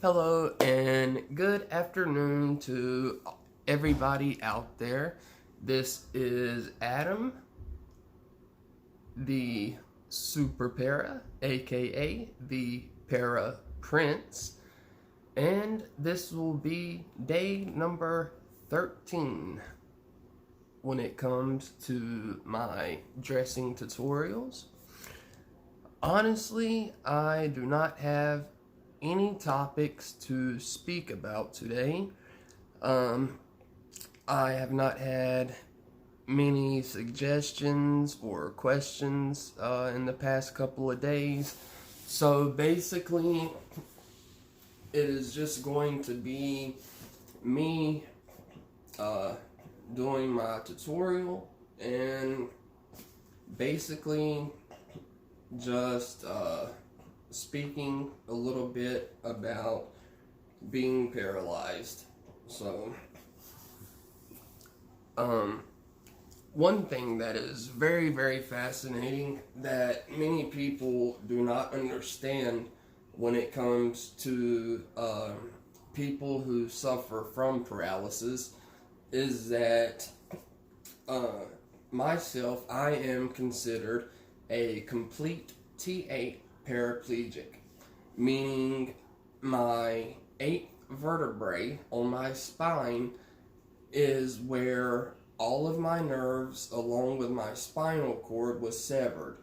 Hello and good afternoon to everybody out there. This is Adam, the Super Para, aka the Para Prince, and this will be day number 13 when it comes to my dressing tutorials. Honestly, I do not have any topics to speak about today. I have not had many suggestions or questions in the past couple of days. So basically, it is just going to be me doing my tutorial and basically just speaking a little bit about being paralyzed. So, one thing that is very, very fascinating that many people do not understand when it comes to people who suffer from paralysis is that myself, I am considered a complete T8 paraplegic, meaning my 8th vertebrae on my spine is where all of my nerves along with my spinal cord was severed.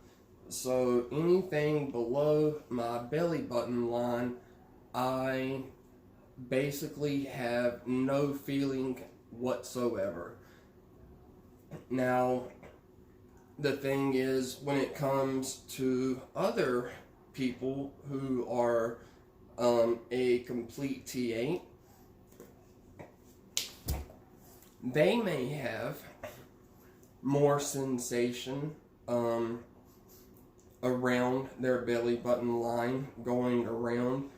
So anything below my belly button line, I basically have no feeling whatsoever. Now, the thing is, when it comes to other people who are a complete T8, they may have more sensation around their belly button line going around.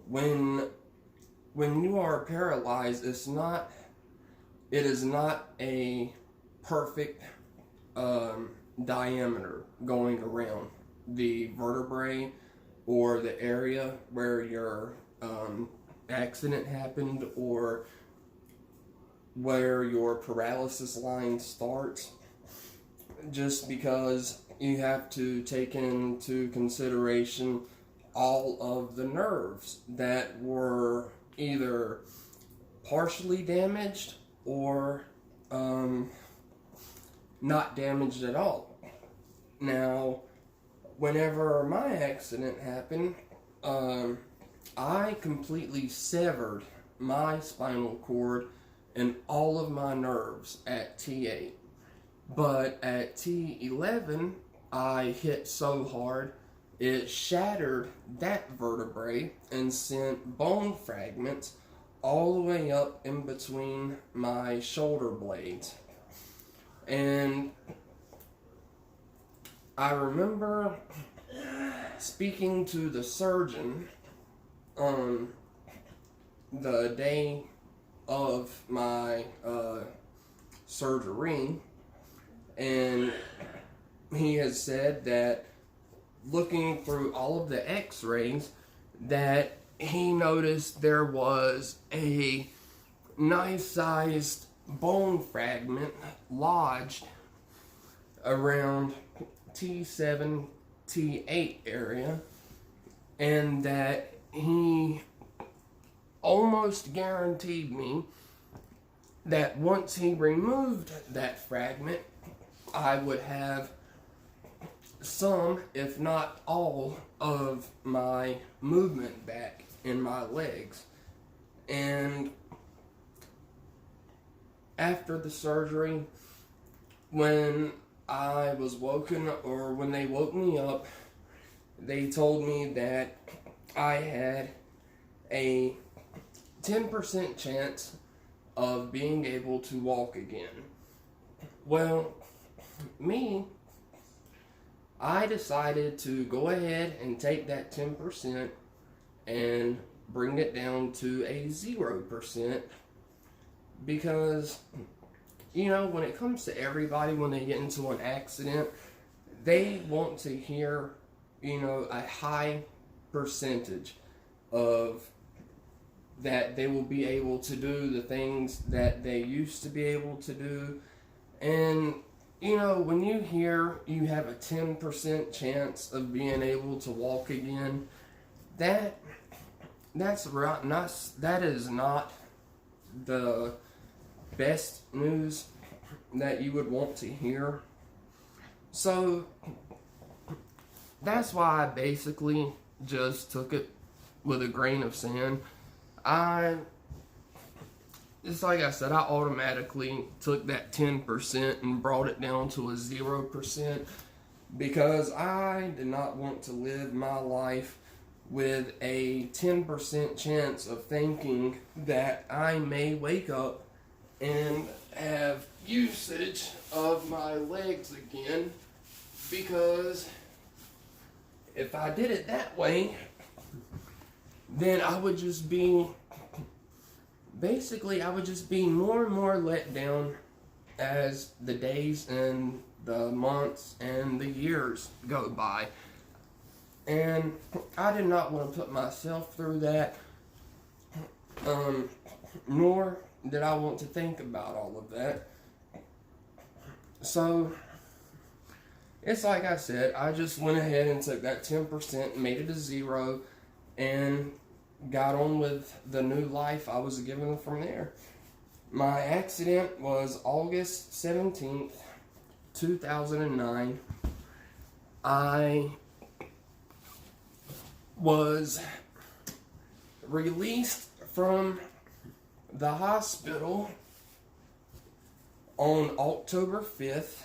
When you are paralyzed, it is not a perfect diameter going around the vertebrae or the area where your accident happened or where your paralysis line starts, just because you have to take into consideration all of the nerves that were either partially damaged or not damaged at all. Now, whenever my accident happened, I completely severed my spinal cord and all of my nerves at T8. But at T11, I hit so hard it shattered that vertebrae and sent bone fragments all the way up in between my shoulder blades. And I remember speaking to the surgeon on the day of my surgery, and he has said that looking through all of the x-rays that he noticed there was a nice sized bone fragment lodged around T7, T8 area, and that he almost guaranteed me that once he removed that fragment, I would have some, if not all, of my movement back in my legs. And after the surgery, when I was woken, or when they woke me up, they told me that I had a 10% chance of being able to walk again. Well, I decided to go ahead and take that 10% and bring it down to a 0%, because, when it comes to everybody, when they get into an accident, they want to hear, a high percentage of that they will be able to do the things that they used to be able to do. And you know, when you hear you have a 10% chance of being able to walk again, that's right. That is not the best news that you would want to hear. So that's why I basically just took it with a grain of sand. It's like I said, I automatically took that 10% and brought it down to a 0% because I did not want to live my life with a 10% chance of thinking that I may wake up and have usage of my legs again, because if I did it that way, then I would just be more and more let down as the days and the months and the years go by. And I did not want to put myself through that, nor did I want to think about all of that. So, it's like I said, I just went ahead and took that 10% and made it a 0 and got on with the new life I was given from there. My accident was August 17th, 2009. I was released from the hospital on October 5th,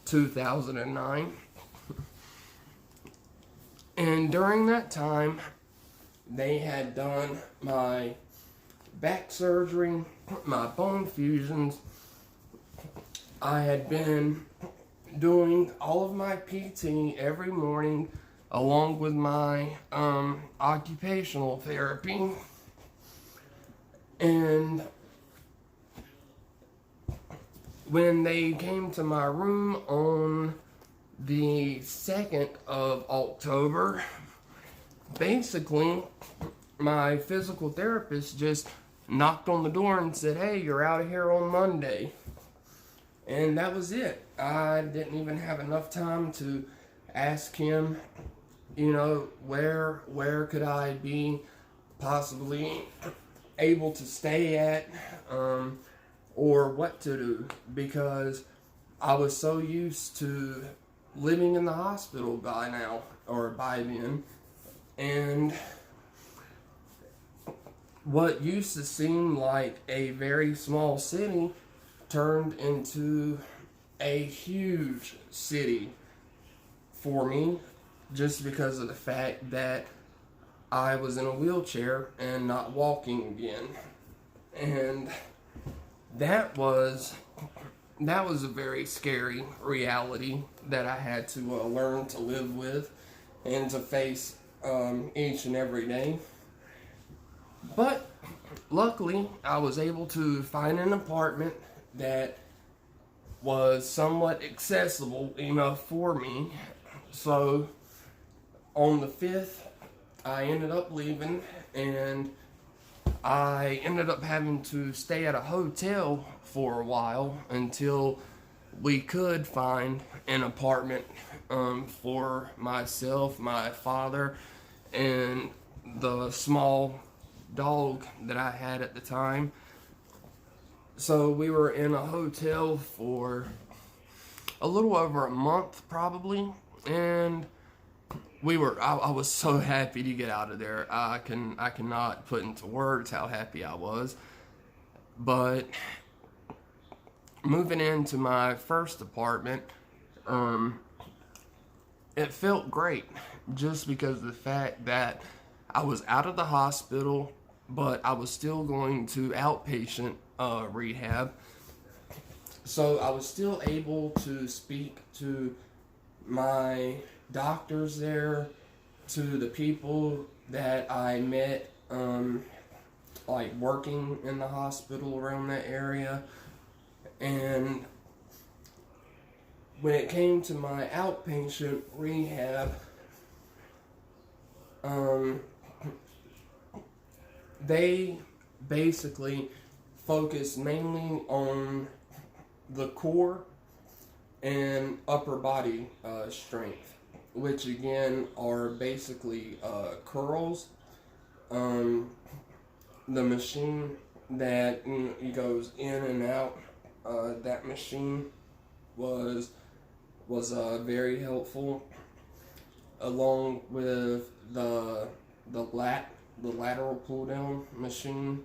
2009. And during that time, they had done my back surgery, my bone fusions. I had been doing all of my PT every morning along with my occupational therapy. And when they came to my room on the 2nd of October, basically, my physical therapist just knocked on the door and said, "Hey, you're out of here on Monday." And that was it. I didn't even have enough time to ask him, you know, where could I be possibly able to stay at, or what to do, because I was so used to living in the hospital by then. And what used to seem like a very small city turned into a huge city for me, just because of the fact that I was in a wheelchair and not walking again. And that was a very scary reality that I had to learn to live with and to face each and every day. But luckily, I was able to find an apartment that was somewhat accessible enough for me. So on the 5th, I ended up leaving, and I ended up having to stay at a hotel for a while until we could find an apartment for myself, my father, and the small dog that I had at the time. So we were in a hotel for a little over a month, probably, and I was so happy to get out of there. I cannot put into words how happy I was. But moving into my first apartment, it felt great, just because of the fact that I was out of the hospital, but I was still going to outpatient rehab. So I was still able to speak to my doctors there, to the people that I met, like working in the hospital around that area. And when it came to my outpatient rehab, they basically focus mainly on the core and upper body strength, which again are basically curls. The machine that goes in and out, that machine was very helpful, along with the lateral pull down machine.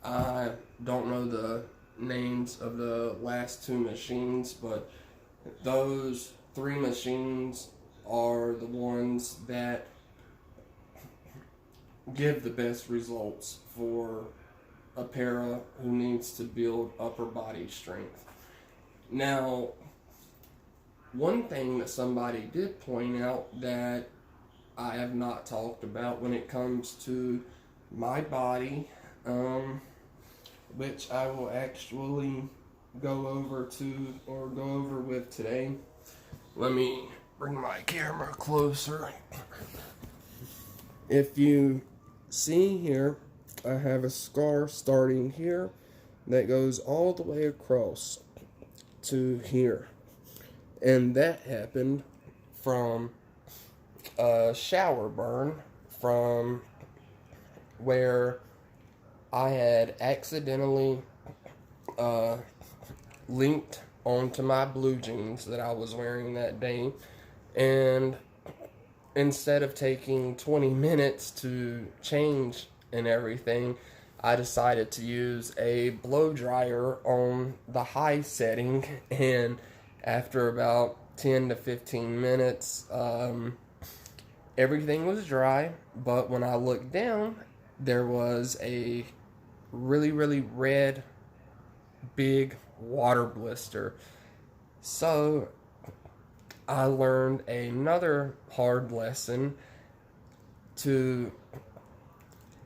I don't know the names of the last two machines, but those three machines are the ones that give the best results for a para who needs to build upper body strength. Now, one thing that somebody did point out that I have not talked about when it comes to my body, which I will actually go over with today. Let me bring my camera closer. If you see here, I have a scar starting here that goes all the way across to here. And that happened from a shower burn from where I had accidentally linked onto my blue jeans that I was wearing that day, and instead of taking 20 minutes to change and everything, I decided to use a blow dryer on the high setting, and after about 10 to 15 minutes, everything was dry, but when I looked down, there was a really, really red, big water blister. So I learned another hard lesson: to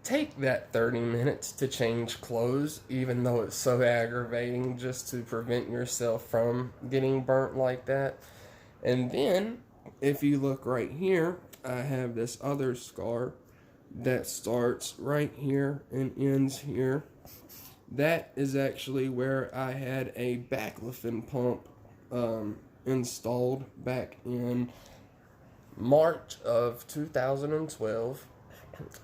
take that 30 minutes to change clothes, even though it's so aggravating, just to prevent yourself from getting burnt like that. And then, if you look right here, I have this other scar that starts right here and ends here. That is actually where I had a baclofen pump installed back in March of 2012,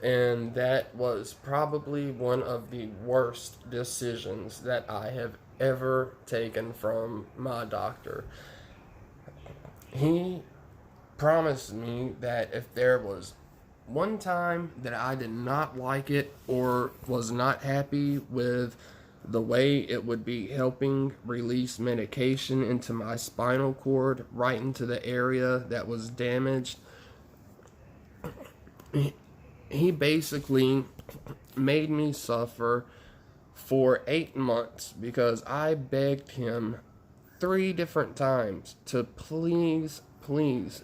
and that was probably one of the worst decisions that I have ever taken from my doctor. He promised me that if there was one time that I did not like it or was not happy with the way it would be helping release medication into my spinal cord, right into the area that was damaged, he basically made me suffer for 8 months, because I begged him 3 different times to please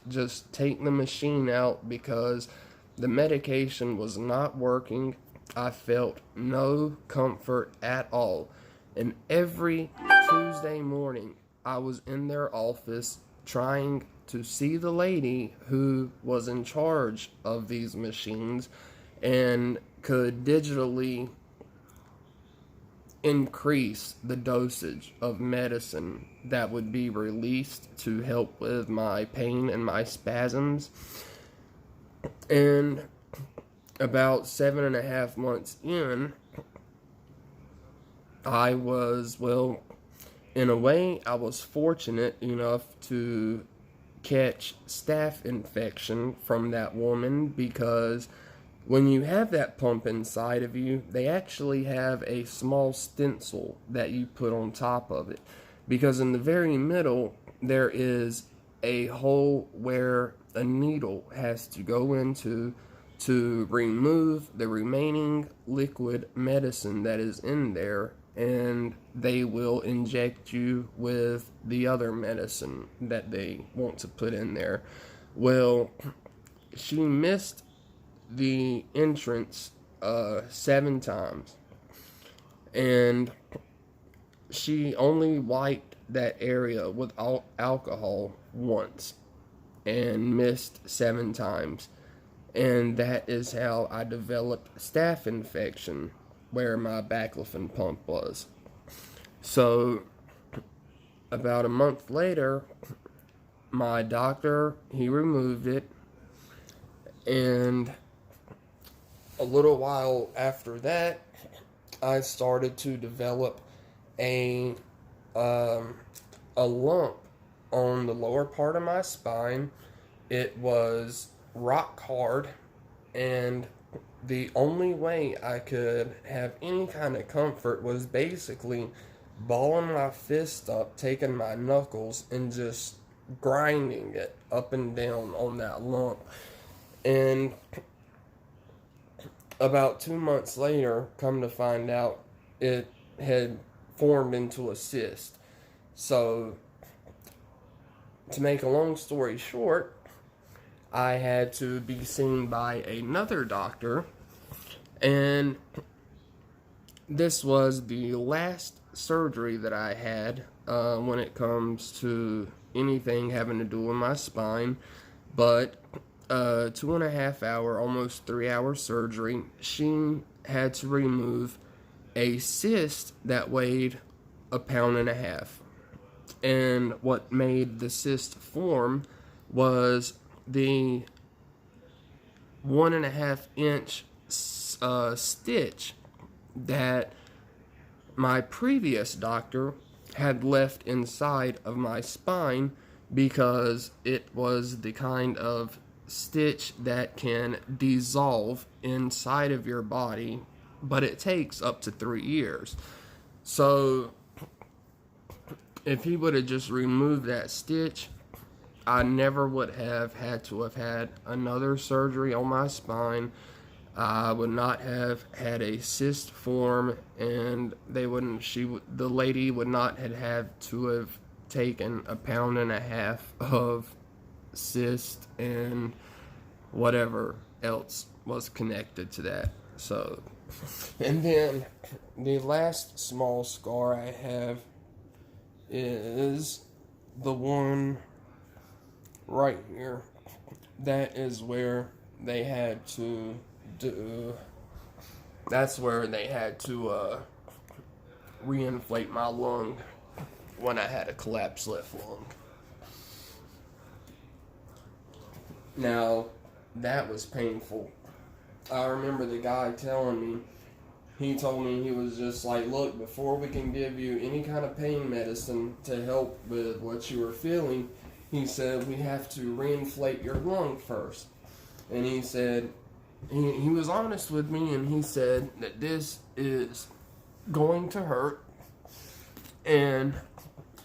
just take the machine out, because the medication was not working. I felt no comfort at all. And every Tuesday morning, I was in their office trying to see the lady who was in charge of these machines and could digitally increase the dosage of medicine that would be released to help with my pain and my spasms. And about 7.5 months in, I was, well, in a way, I was fortunate enough to catch staph infection from that woman, because when you have that pump inside of you, they actually have a small stencil that you put on top of it, because in the very middle there is a hole where a needle has to go into to remove the remaining liquid medicine that is in there, and they will inject you with the other medicine that they want to put in there. Well, she missed the entrance 7 times, and she only wiped that area with alcohol once and missed 7 times. And that is how I developed staph infection, where my baclofen pump was. So, about a month later, my doctor, he removed it, and a little while after that, I started to develop a lump on the lower part of my spine. It was rock hard, and the only way I could have any kind of comfort was basically balling my fist up, taking my knuckles, and just grinding it up and down on that lump. And about 2 months later, come to find out, it had formed into a cyst. So, to make a long story short, I had to be seen by another doctor, and this was the last surgery that I had when it comes to anything having to do with my spine. But 2.5 hour, almost 3 hour surgery, she had to remove a cyst that weighed 1.5 pounds. And what made the cyst form was the 1.5 inch stitch that my previous doctor had left inside of my spine, because it was the kind of stitch that can dissolve inside of your body, but it takes up to 3 years. So if he would have just removed that stitch, I never would have had to have had another surgery on my spine. I would not have had a cyst form, and the lady would not have had to have taken 1.5 pounds of cyst and whatever else was connected to that. So, and then the last small scar I have is the one right here. That is where they had to reinflate my lung when I had a collapsed left lung. Now, that was painful. I remember the guy telling me, he told me, he was just like, look, before we can give you any kind of pain medicine to help with what you were feeling, he said, we have to reinflate your lung first. And he said, he was honest with me, and he said that this is going to hurt. And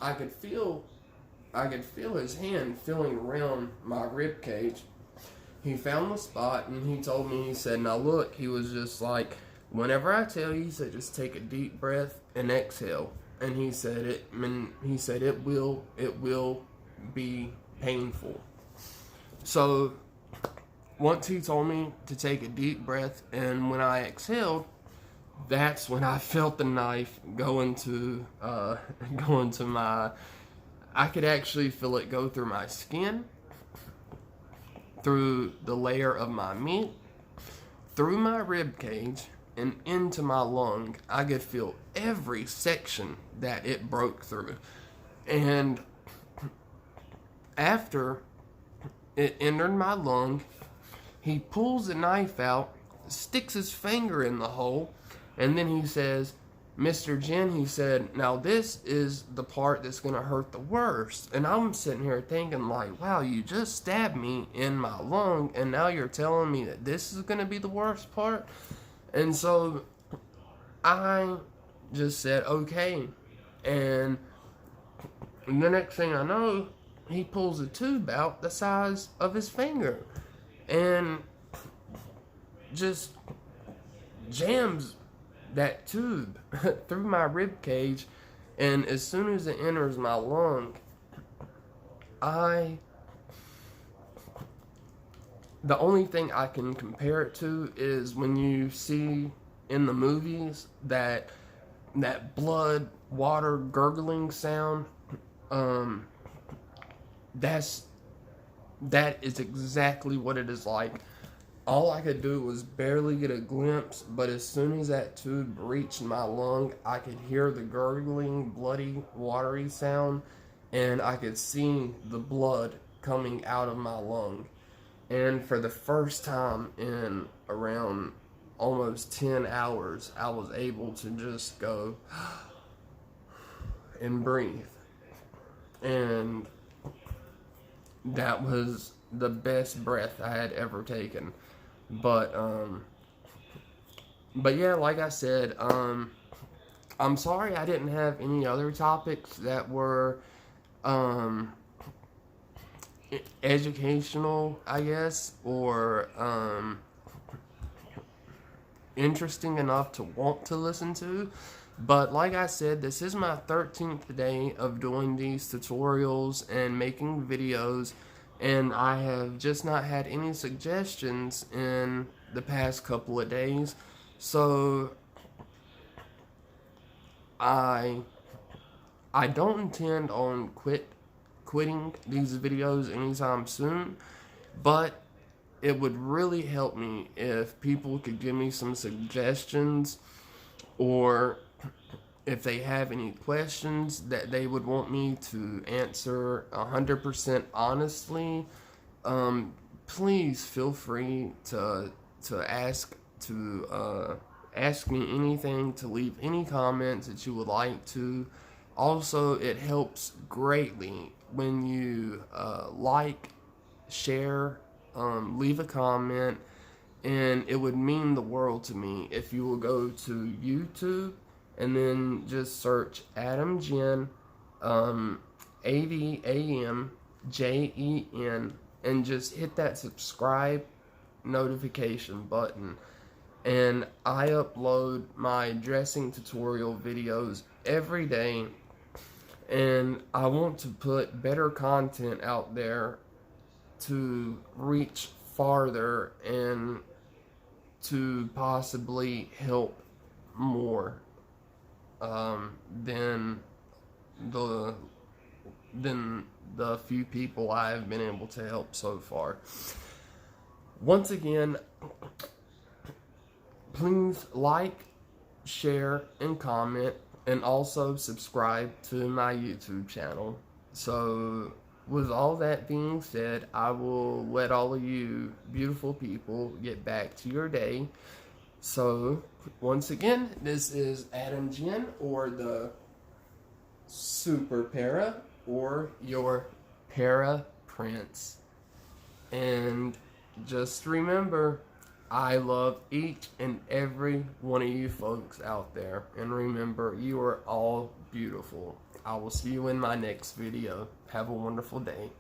I could feel his hand feeling around my rib cage. He found the spot, and he told me, he said, now look, he was just like, whenever I tell you, he said, just take a deep breath and exhale. And he said it will be painful. So once he told me to take a deep breath, and when I exhaled, that's when I felt the knife go into my, I could actually feel it go through my skin, through the layer of my meat, through my rib cage, and into my lung. I could feel every section that it broke through. And after it entered my lung, he pulls the knife out, sticks his finger in the hole, and then he says, Mr. Jen, he said, now this is the part that's going to hurt the worst. And I'm sitting here thinking like, wow, you just stabbed me in my lung, and now you're telling me that this is going to be the worst part? And so I just said, okay. And the next thing I know, he pulls a tube out the size of his finger and just jams that tube through my rib cage. And as soon as it enters my lung, the only thing I can compare it to is when you see in the movies that blood water gurgling sound. That is exactly what it is like. All I could do was barely get a glimpse, but as soon as that tube reached my lung, I could hear the gurgling, bloody, watery sound, and I could see the blood coming out of my lung. And for the first time in around almost 10 hours, I was able to just go and breathe. And that was the best breath I had ever taken. But yeah, like I said, I'm sorry I didn't have any other topics that were educational, I guess, or interesting enough to want to listen to. But like I said, this is my 13th day of doing these tutorials and making videos, and I have just not had any suggestions in the past couple of days. So I don't intend on quitting these videos anytime soon, but it would really help me if people could give me some suggestions, or if they have any questions that they would want me to answer 100% honestly. Please feel free to ask ask me anything, to leave any comments that you would like to. Also, it helps greatly when you like, share, leave a comment, and it would mean the world to me if you will go to YouTube and then just search Adam Jen, ADAMJEN, and just hit that subscribe notification button. And I upload my dressing tutorial videos every day, and I want to put better content out there to reach farther and to possibly help more than the few people I've been able to help so far. Once again, please like, share, and comment, and also subscribe to my YouTube channel. So, with all that being said, I will let all of you beautiful people get back to your day. So, once again, this is Adam Jen, or the Super Para, or your Para Prince. And just remember, I love each and every one of you folks out there. And remember, you are all beautiful. I will see you in my next video. Have a wonderful day.